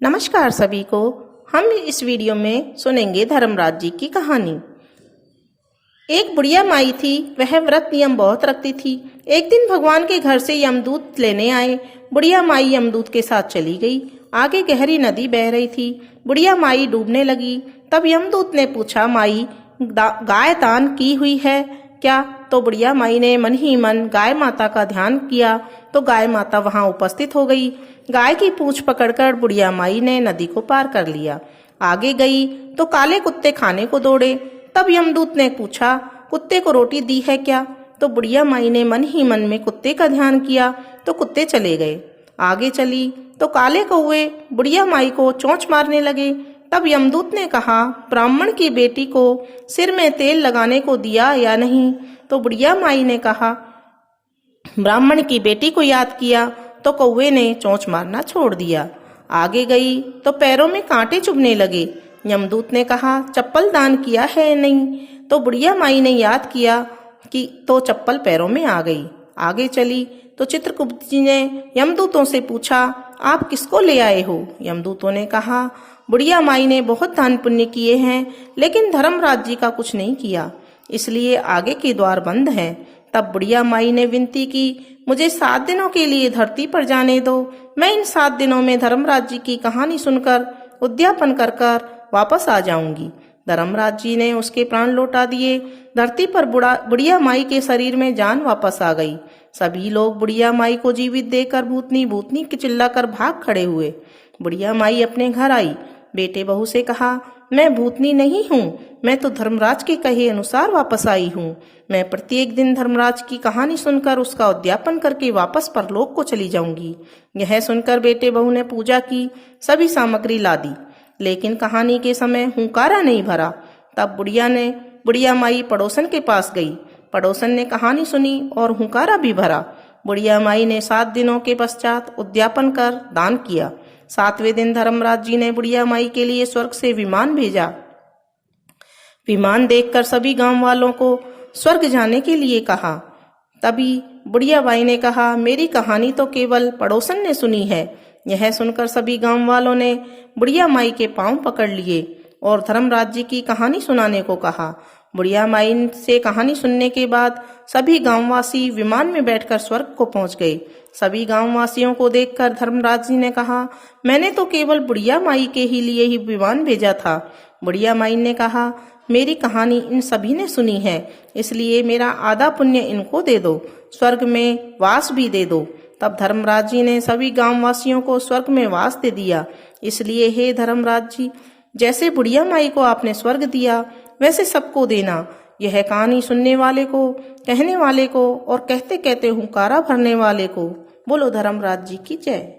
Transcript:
नमस्कार सभी को। हम इस वीडियो में सुनेंगे धर्मराज जी की कहानी। एक बुढ़िया माई थी, वह व्रत नियम बहुत रखती थी। एक दिन भगवान के घर से यमदूत लेने आए। बुढ़िया माई यमदूत के साथ चली गई। आगे गहरी नदी बह रही थी। बुढ़िया माई डूबने लगी। तब यमदूत ने पूछा, माई गाय दान की हुई है क्या? तो बुढ़िया माई ने मन ही मन गाय माता का ध्यान किया तो गाय माता वहां उपस्थित हो गई। गाय की पूंछ पकड़कर बुढ़िया माई ने नदी को पार कर लिया। आगे गई तो काले कुत्ते खाने को दौड़े। तब यमदूत ने पूछा, कुत्ते को रोटी दी है क्या? तो बुढ़िया माई ने मन ही मन में कुत्ते का ध्यान किया तो कुत्ते चले गए। आगे चली तो काले कौवे बुढ़िया माई को चोंच मारने लगे। तब यमदूत ने कहा, ब्राह्मण की बेटी को सिर में तेल लगाने को दिया या नहीं? तो बुढ़िया माई ने कहा, ब्राह्मण की बेटी को याद किया। तो कौवे ने चोंच मारना छोड़ दिया। आगे गई तो पैरों में कांटे चुभने लगे। यमदूत ने कहा, चप्पल दान किया है नहीं? तो बुढ़िया माई ने याद किया कि तो चप्पल पैरों में आ गई। आगे चली तो चित्रगुप्त जी ने यमदूतों से पूछा, आप किसको ले आए हो? यमदूतों ने कहा, बुढ़िया माई ने बहुत दान पुण्य किए हैं, लेकिन धर्मराज जी का कुछ नहीं किया, इसलिए आगे के द्वार बंद हैं। तब बुढ़िया माई ने विनती की, मुझे 7 दिनों के लिए धरती पर जाने दो। मैं इन 7 दिनों में धर्मराज जी की कहानी सुनकर उद्यापन कर वापस आ जाऊंगी। धर्मराज जी ने उसके प्राण लौटा दिए। धरती पर बुढ़िया माई के शरीर में जान वापस आ गई। सभी लोग बुढ़िया माई को जीवित देखकर भूतनी भूतनी के चिल्लाकर भाग खड़े हुए। बुढ़िया माई अपने घर आई। बेटे बहू से कहा, मैं भूतनी नहीं हूँ, मैं तो धर्मराज के कहे अनुसार वापस आई हूँ। मैं प्रत्येक दिन धर्मराज की कहानी सुनकर उसका उद्यापन करके वापस परलोक को चली जाऊंगी। यह सुनकर बेटे बहू ने पूजा की, सभी सामग्री ला दी, लेकिन कहानी के समय हुंकारा नहीं भरा। तब बुढ़िया माई पड़ोसन के पास गई। पड़ोसन ने कहानी सुनी और हुंकारा भी भरा। बुढ़िया माई ने 7 दिनों के पश्चात उद्यापन कर दान किया। 7वें दिन धर्मराज जी ने बुढ़िया माई के लिए स्वर्ग से विमान भेजा। विमान देखकर सभी गांव वालों को स्वर्ग जाने के लिए कहा। तभी बुढ़िया माई ने कहा, मेरी कहानी तो केवल पड़ोसन ने सुनी है। यह सुनकर सभी गांव वालों ने बुढ़िया माई के पांव पकड़ लिए और धर्मराज जी की कहानी सुनाने को कहा। बुढ़िया माई से कहानी सुनने के बाद सभी गांववासी विमान में बैठकर स्वर्ग को पहुंच गए। सभी गांववासियों को देखकर धर्मराज जी ने कहा, मैंने तो केवल बुढ़िया माई के ही लिए ही विमान भेजा था। बुढ़िया माई ने कहा, मेरी कहानी इन सभी ने सुनी है, इसलिए मेरा आधा पुण्य इनको दे दो, स्वर्ग में वास भी दे दो। तब धर्मराज जी ने सभी गांववासियों को स्वर्ग में वास दे दिया। इसलिए हे धर्मराज जी, जैसे बुढ़िया माई को आपने स्वर्ग दिया, वैसे सबको देना। यह कहानी सुनने वाले को, कहने वाले को और कहते कहते हुंकारा भरने वाले को। बोलो धर्मराज जी की जय।